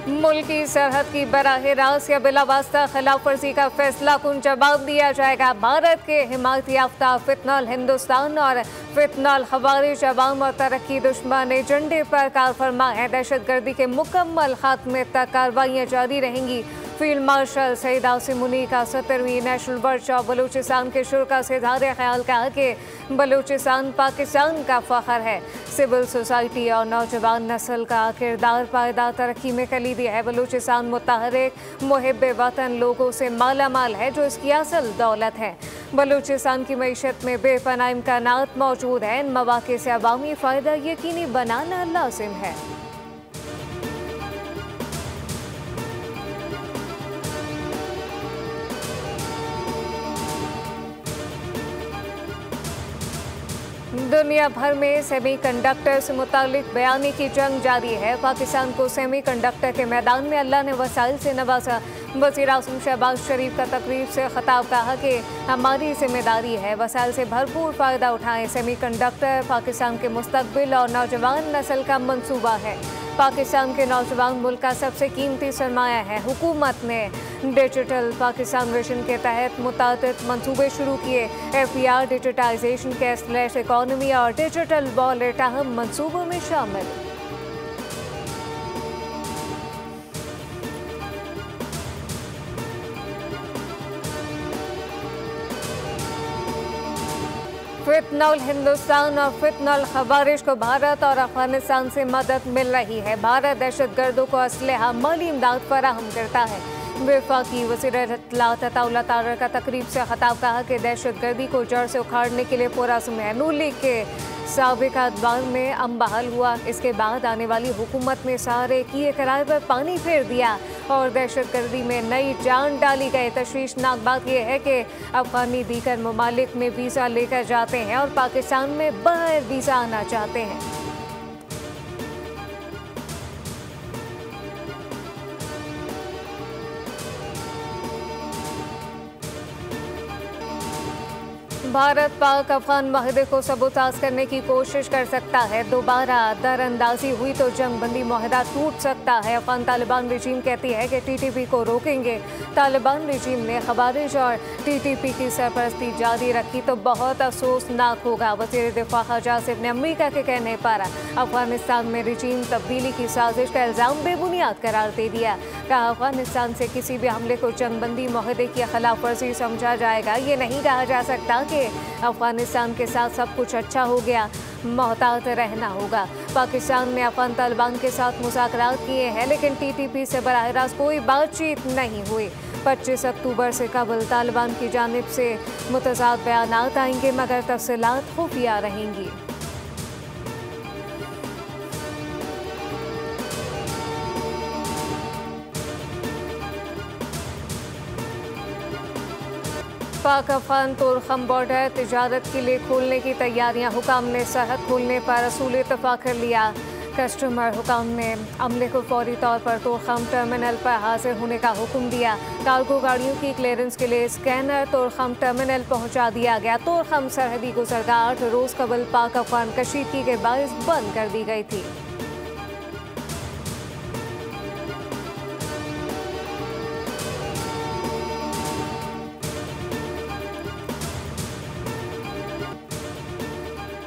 मुल्की सरहद की बराह रास्त या बिलावास्ता खिलाफ वर्जी का फैसला कुन जवाब दिया जाएगा। भारत के हिमायत याफ्ता फितनल हिंदुस्तान और फितनल खवारिज अवाम और तरक्की दुश्मन एजेंडे पर कार फरमा है। दहशतगर्दी के मुकम्मल खात्मे तक कार्रवाइयाँ जारी रहेंगी। फील्ड मार्शल सईद आसिम मुनी का 17वीं नेशनल वर्कशॉप बलूचिस्तान के शुरा से इज़हार ख्याल कहा कि बलूचिस्तान पाकिस्तान का फ़ख्र है। सिविल सोसाइटी और नौजवान नस्ल का किरदार पायदार तरक्की में कलीदी है। बलूचिस्तान मुतहरिक मुहिब वतन लोगों से माला माल है जो इसकी असल दौलत है। बलूचिस्तान की मईशत में बेपनाह इम्कानात मौजूद हैं। इन मौक़े से अवामी फ़ायदा यकीनी बनाना लाजिम है। दुनिया भर में सेमीकंडक्टर से मुतालिक बयानी की जंग जारी है। पाकिस्तान को सेमीकंडक्टर के मैदान में अल्लाह ने वसाइल से नवाजा। वज़ीर आज़म शहबाज शरीफ का तकरीब से खिताब कहा कि हमारी जिम्मेदारी है वसाइल से भरपूर फ़ायदा उठाएं। सेमीकंडक्टर पाकिस्तान के मुस्तकबिल और नौजवान नस्ल का मंसूबा है। पाकिस्तान के नौजवान मुल्क का सबसे कीमती सरमाया है। हुकूमत ने डिजिटल पाकिस्तान विजन के तहत मुतादिद मंसूबे शुरू किए। FPR डिजिटाइजेशन, कैशलेस इकॉनमी और डिजिटल वॉलेट अहम मंसूबों में शामिल। फितनल हिंदुस्तान और फितनल खवारिज को भारत और अफगानिस्तान से मदद मिल रही है। भारत दहशतगर्दों को असलहा माली इमदाद फराहम करता है। वफाकी वज़ीर इत्तलात अताउल्लाह तारर का तकरीब से खिताब कहा कि दहशतगर्दी को जड़ से उखाड़ने के लिए पूरा समय है। नून लीग के साबिक़ अदवार में अम बहाल हुआ। इसके बाद आने वाली हुकूमत ने सारे किए किराए पर पानी फेर दिया और दहशतगर्दी में नई जान डाली गई। तशवीशनाक बात यह है कि अफगानी दीगर ममालिक में वीज़ा लेकर जाते हैं और पाकिस्तान में बगैर वीज़ा आना चाहते हैं। भारत पाक अफगान माहदे को सबूताज करने की कोशिश कर सकता है। दोबारा दरअंदाजी हुई तो जंग बंदी माहदा टूट सकता है। अफगान तालिबान रजीम कहती है कि TTP को रोकेंगे। तालिबान रजीम ने खवारिज और TTP की सरपरस्ती जारी रखी तो बहुत अफसोसनाक होगा। वज़ीर दिफा ख़ारजा आसिफ ने अमरीका के कहने पर अफगानिस्तान में रजीम तब्दीली की साजिश का इल्ज़ाम बेबुनियाद करार दे दिया। कहा अफगानिस्तान से किसी भी हमले को जंग बंदी माहदे की खिलाफ वर्जी समझा जाएगा। ये नहीं कहा जा सकता कि अफगानिस्तान के साथ सब कुछ अच्छा हो गया। मोहतात रहना होगा। पाकिस्तान ने अफगान तालिबान के साथ मुज़ाकरात किए हैं लेकिन TTP से बराह रास्त कोई बातचीत नहीं हुई। 25 अक्टूबर से कबल तालिबान की जानिब से मुतज़ाद बयानात आएंगे मगर तफसीलात खुफिया रहेंगी। पाक अफगान तोरखम बॉर्डर तिजारत के लिए खोलने की तैयारियां। हुकाम ने सरहद खोलने पर असूल इत्तफाक कर लिया। कस्टमर हुकाम ने अमले को फौरी तौर पर तोरखम टर्मिनल पर हाजिर होने का हुक्म दिया। कार्गो गाड़ियों की क्लियरेंस के लिए स्कैनर तोरखम टर्मिनल पहुंचा दिया गया। तोरखम सरहदी गुजरगाह 8 रोज़ कबल पाक अफगान कशीदगी के बायस बंद कर दी गई थी।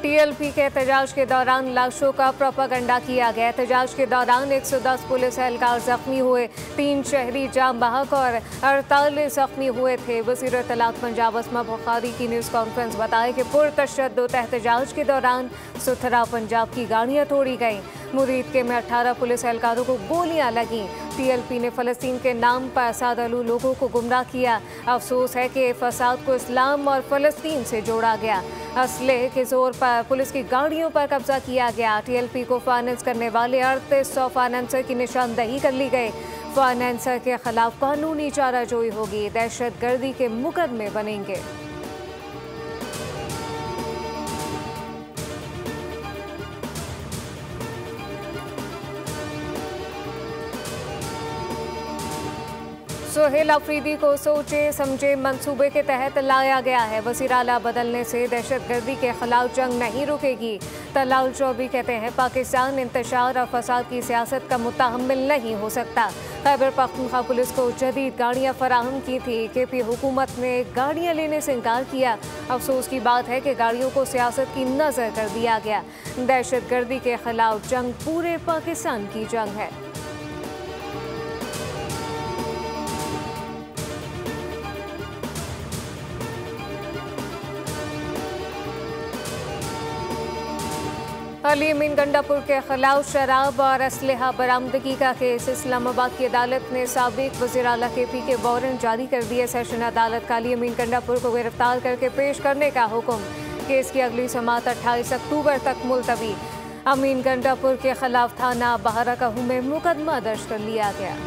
TLP के एहतजाज के दौरान लाशों का प्रोपागंडा किया गया। एहतजाज के दौरान 110 पुलिस एहलकार जख्मी हुए, 3 शहरी जाम बहक और 48 जख्मी हुए थे। वज़ीर इत्तलात पंजाब असमा बुखारी की न्यूज़ कॉन्फ्रेंस बताए कि पुरतशद्दुद एहतजाज के दौरान सुथरा पंजाब की गाड़ियाँ तोड़ी गईं। मुरीद के में 18 पुलिस एहलकारों को गोलियां लगीं। TLP ने फ़लस्तीन के नाम पर सादालू लोगों को गुमराह किया। अफसोस है कि फसाद को इस्लाम और फ़लस्तीन से जोड़ा गया। असले के जोर पर पुलिस की गाड़ियों पर कब्जा किया गया। TLP को फाइनेंस करने वाले 3800 फाइनेंसर की निशानदही कर ली गई। फाइनेंसर के खिलाफ कानूनी चाराजोई होगी। दहशतगर्दी के मुकदमे बनेंगे। सोहेल अफरीदी को सोचे समझे मंसूबे के तहत लाया गया है। वज़ीर आला बदलने से दहशतगर्दी के खिलाफ जंग नहीं रुकेगी। तलाल चौधरी कहते हैं पाकिस्तान इंतशार और फसाद की सियासत का मुतहम्मिल नहीं हो सकता। खैबर पख्तूनख्वा पुलिस को जदीद गाड़ियां फराहम की थी। केपी हुकूमत ने गाड़ियां लेने से इनकार किया। अफसोस की बात है कि गाड़ियों को सियासत की नजर कर दिया गया। दहशतगर्दी के खिलाफ जंग पूरे पाकिस्तान की जंग है। अली अमीन गंडापुर के खिलाफ शराब और असलहा बरामदगी का केस। इस्लामाबाद की अदालत ने साबिक वज़ीर आला KP के वारंट जारी कर दिए। सेशन अदालत का अली अमीन गंडापुर को गिरफ्तार करके पेश करने का हुक्म। केस की अगली समाअत 28 अक्टूबर तक मुलतवी। अमीन गंडापुर के खिलाफ थाना बहराकाहू में मुकदमा दर्ज कर लिया गया।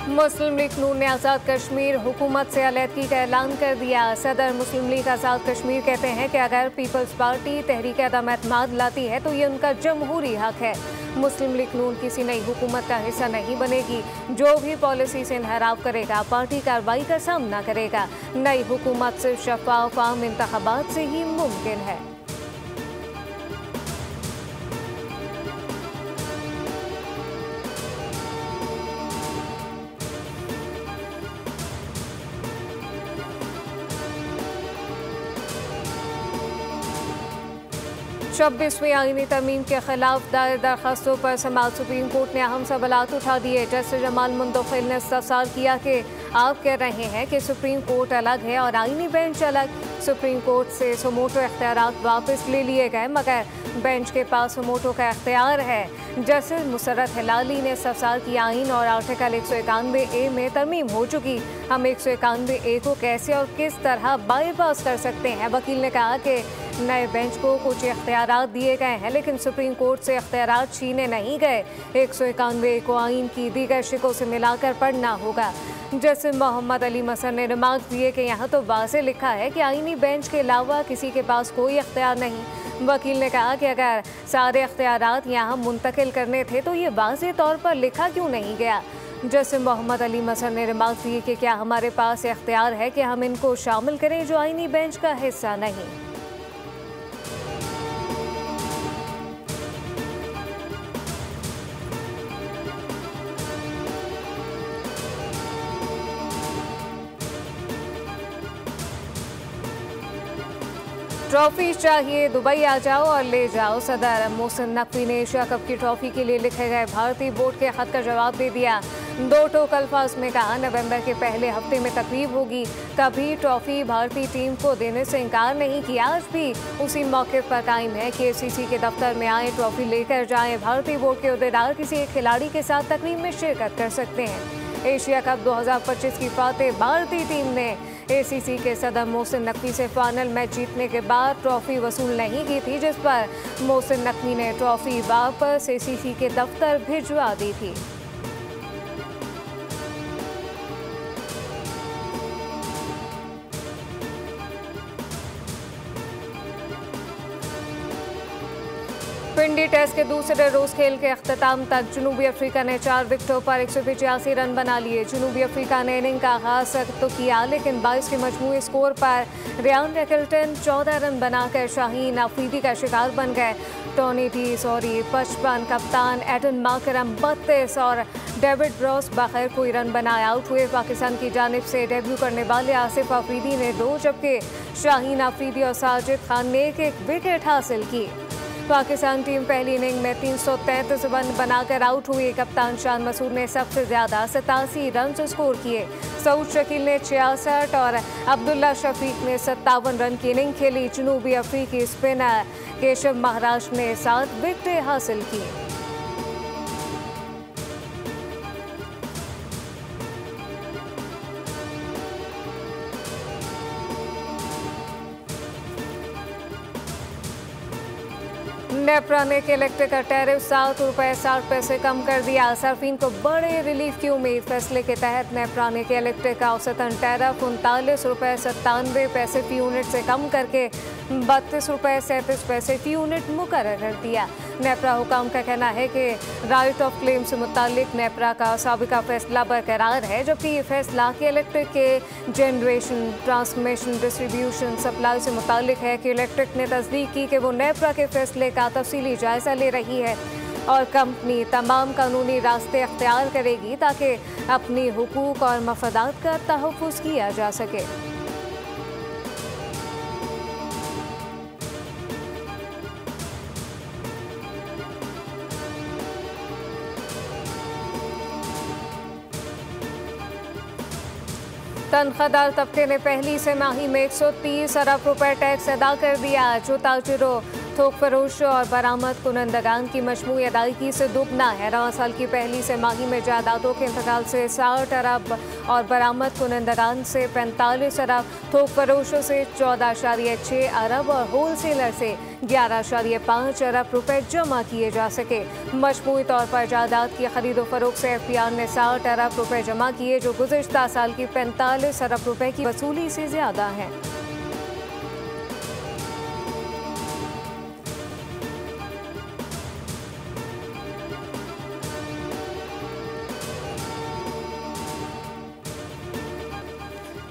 मुस्लिम लीग नून ने आज़ाद कश्मीर हुकूमत से अलहदगी का ऐलान कर दिया। सदर मुस्लिम लीग आज़ाद कश्मीर कहते हैं कि अगर पीपल्स पार्टी तहरीक अदम एतमाद लाती है तो ये उनका जमहूरी हक है। मुस्लिम लीग नून किसी नई हुकूमत का हिस्सा नहीं बनेगी। जो भी पॉलिसी से इनहराफ करेगा पार्टी कार्रवाई का सामना करेगा। नई हुकूमत सिर्फ शफाफ आम इंतखाबात से ही मुमकिन है। छब्बीसवीं आईनी तरमीम के खिलाफ दायर दरखास्तों पर समाअत सुप्रीम कोर्ट ने अहम सवालात उठा दिए। जस्टिस जमाल मुंतखिल ने इस्तफसार किया कि आप कह रहे हैं कि सुप्रीम कोर्ट अलग है और आईनी बेंच अलग। सुप्रीम कोर्ट से सुमोटो इख्तियारात वापस ले लिए गए मगर बेंच के पास सुमोटो का इख्तियार है। जस्टिस मुसर्रत हिलाली ने इस्तफसार किया आईन और आर्टिकल 191A में तरमीम हो चुकी। हम 191A को कैसे और किस तरह बाईपास कर सकते हैं। वकील ने कहा कि नए बेंच को कुछ इख्तियारात दिए गए हैं लेकिन सुप्रीम कोर्ट से इख्तियारात छीने नहीं गए। 191A को आईन की दीगर शिकों से मिलाकर पढ़ना होगा। जस्टिस मोहम्मद अली मसन ने रिमार्क दिए कि यहाँ तो वाज़ेह लिखा है कि आईनी बेंच के अलावा किसी के पास कोई इख्तियार नहीं। वकील ने कहा कि अगर सारे इख्तियारात यहाँ मुंतकिल करने थे तो ये वाज़ेह तौर पर लिखा क्यों नहीं गया। जस्टिस मोहम्मद अली मसन ने रिमार्क दिए कि क्या हमारे पास इख्तियार है कि हम इनको शामिल करें जो आईनी बेंच का हिस्सा नहीं। ट्रॉफी चाहिए दुबई आ जाओ और ले जाओ। सदर मोहसिन नकवी ने एशिया कप की ट्रॉफी के लिए लिखे गए भारतीय बोर्ड के खत का जवाब दे दिया। दो टोक अल्फाज में कहा नवंबर के पहले हफ्ते में तकरीब होगी। कभी ट्रॉफी भारतीय टीम को देने से इनकार नहीं किया। आज भी उसी मौके पर कायम है कि ACC के दफ्तर में आए ट्रॉफी लेकर जाएं। भारतीय बोर्ड के अहदेदार किसी एक खिलाड़ी के साथ तकरीब में शिरकत कर सकते हैं। एशिया कप 2025 की फातेह भारतीय टीम ने ACC के सदर मोहसिन नकवी से फाइनल मैच जीतने के बाद ट्रॉफी वसूल नहीं की थी, जिस पर मोहसिन नकवी ने ट्रॉफी वापस ACC के दफ्तर भिजवा दी थी। पिंडी टेस्ट के दूसरे रोज खेल के अख्ताम तक जनूबी अफ्रीका ने 4 विकेटों पर 185 रन बना लिए। जनूबी अफ्रीका ने इनिंग का आगाज तो किया लेकिन 22 के मजमूई स्कोर पर रियान रेकल्टन 14 रन बनाकर शाहीन अफरीदी का शिकार बन गए। टॉनी टी सॉरी 55, कप्तान एडन माकरम 32 और डेविड ब्रॉस बगैर कोई रन बनाए आउट हुए। पाकिस्तान की जानिब से डेब्यू करने वाले आसिफ अफरीदी ने 2 जबकि शाहीन अफरीदी और साजिद खान ने एक विकेट हासिल की। पाकिस्तान टीम पहली इनिंग में 333 रन बनाकर आउट हुई। कप्तान शान मसूद ने सबसे ज्यादा 87 रन स्कोर किए। सऊद शकील ने 66 और अब्दुल्ला शफीक ने 57 रन की इनिंग खेली। जनूबी अफ्रीकी स्पिनर केशव महाराज ने 7 विकेटें हासिल की। नेप्रा ने इलेक्ट्रिक का टैरिफ 7 रुपये 60 पैसे कम कर दिया। सार्फिन को बड़े रिलीफ की उम्मीद। फैसले के तहत नेप्रा ने इलेक्ट्रिक का औसतन टैरिफ 39 रुपये 97 पैसे फी यूनिट से कम करके 32 रुपये 37 पैसे फी यूनिट मुकर्रर कर दिया। नेपरा हुकाम का कहना है कि राइट ऑफ क्लेम से मुतालिक नेपरा का साबिका फैसला बरकरार है, जबकि ये फैसला कि इलेक्ट्रिक के जनरेशन, ट्रांसमिशन, डिस्ट्रीब्यूशन, सप्लाई से मुतालिक है कि इलेक्ट्रिक ने तस्दीक की कि वो नेपरा के फैसले का तफसीली जायजा ले रही है और कंपनी तमाम कानूनी रास्ते अख्तियार करेगी ताकि अपनी हुकूक और मफादात का तहफ़्फ़ुज़ किया जा सके। तनख्वाहदार तबके ने पहली तिमाही में 130 अरब रुपए टैक्स अदा कर दिया, जो ताजिरों, थोक फरोशों और बरामद कुनंदगान की मजमूई अदायगी से दुगना है। रवां साल की पहली तिमाही में जायदादों के इंतकाल से 60 अरब और बरामद कुनंदगान से 45 अरब, थोक फरोशों से 14.6 अरब और होलसेलर से 11.5 अरब रुपए जमा किए जा सके। मजमूई तौर पर जायदाद की खरीदो फरोख्त से एफपीआर ने 60 अरब रुपए जमा किए, जो गुज़िश्ता साल की 45 अरब रुपए की वसूली से ज्यादा है।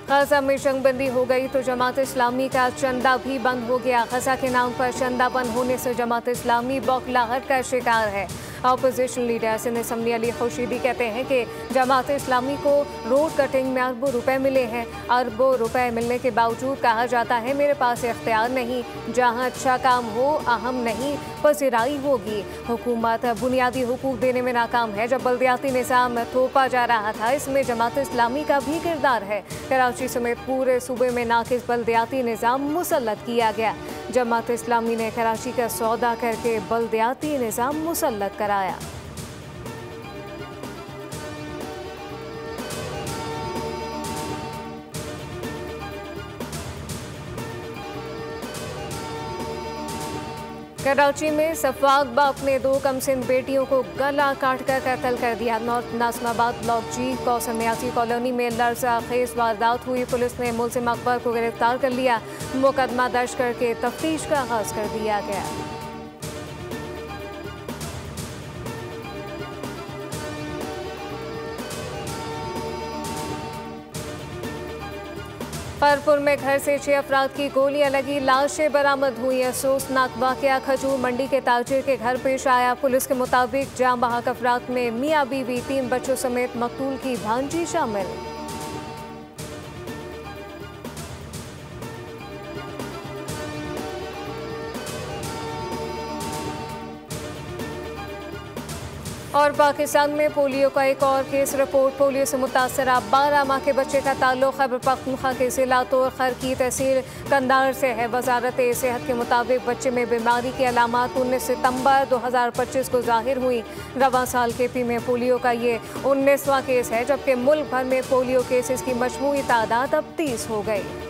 गजा में जंगबंदी हो गई तो जमात इस्लामी का चंदा भी बंद हो गया। गजा के नाम पर चंदा बंद होने से जमात इस्लामी बौखलाहट का शिकार है। Opposition leader Hasan assembly Ali Khurshidi कहते हैं कि जमात इस्लामी को रोड कटिंग में अरबों रुपए मिले हैं। अरबों रुपए मिलने के बावजूद कहा जाता है मेरे पास इख्तियार नहीं। जहां अच्छा काम हो अहम नहीं, पजीराई होगी। हुकूमत बुनियादी हुकूक देने में नाकाम है। जब बल्दियाती निज़ाम थोपा जा रहा था, इसमें जमात इस्लामी का भी किरदार है। कराची समेत पूरे सूबे में नाकिस बल्दियाती निज़ाम मुसल्लत किया गया। जमात इस्लामी ने कराची का सौदा करके बल्दियाती निज़ाम मुसल्लत कराया। कराची में सफाक बाप ने 2 कमसिन बेटियों को गला काटकर कत्ल कर दिया। नॉर्थ नासिमाबाद ब्लॉक जी कौसमियाती कॉलोनी में लर्ज़ाखेज़ वारदात हुई। पुलिस ने मुलजिम अकबर को गिरफ्तार कर लिया। मुकदमा दर्ज करके तफ्तीश का आगाज कर दिया गया। खैरपुर में घर से 6 अफराद की गोलियां लगी, लाशें बरामद हुई। अफसोसनाक वाकया खजूर मंडी के ताजिर के घर पेश आया। पुलिस के मुताबिक जाम बहक अफराद में मियाँ बीवी, 3 बच्चों समेत मकतूल की भांजी शामिल। और पाकिस्तान में पोलियो का एक और केस रिपोर्ट। पोलियो से मुतासरा 12 माह के बच्चे का ताल्लुक खैबर पख्तूनख्वा के जिला तोरखर की तहसील कंधार से है। वजारत सेहत के मुताबिक बच्चे में बीमारी की अलामात 19 सितंबर 2025 को जाहिर हुई। रवां साल केपी में पोलियो का ये 19वां केस है, जबकि मुल्क भर में पोलियो केसेस की मजमूई तादाद अब 30 हो गई।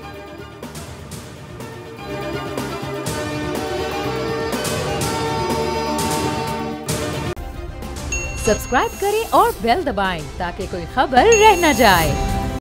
सब्सक्राइब करें और बेल दबाएं ताकि कोई खबर रह न जाए।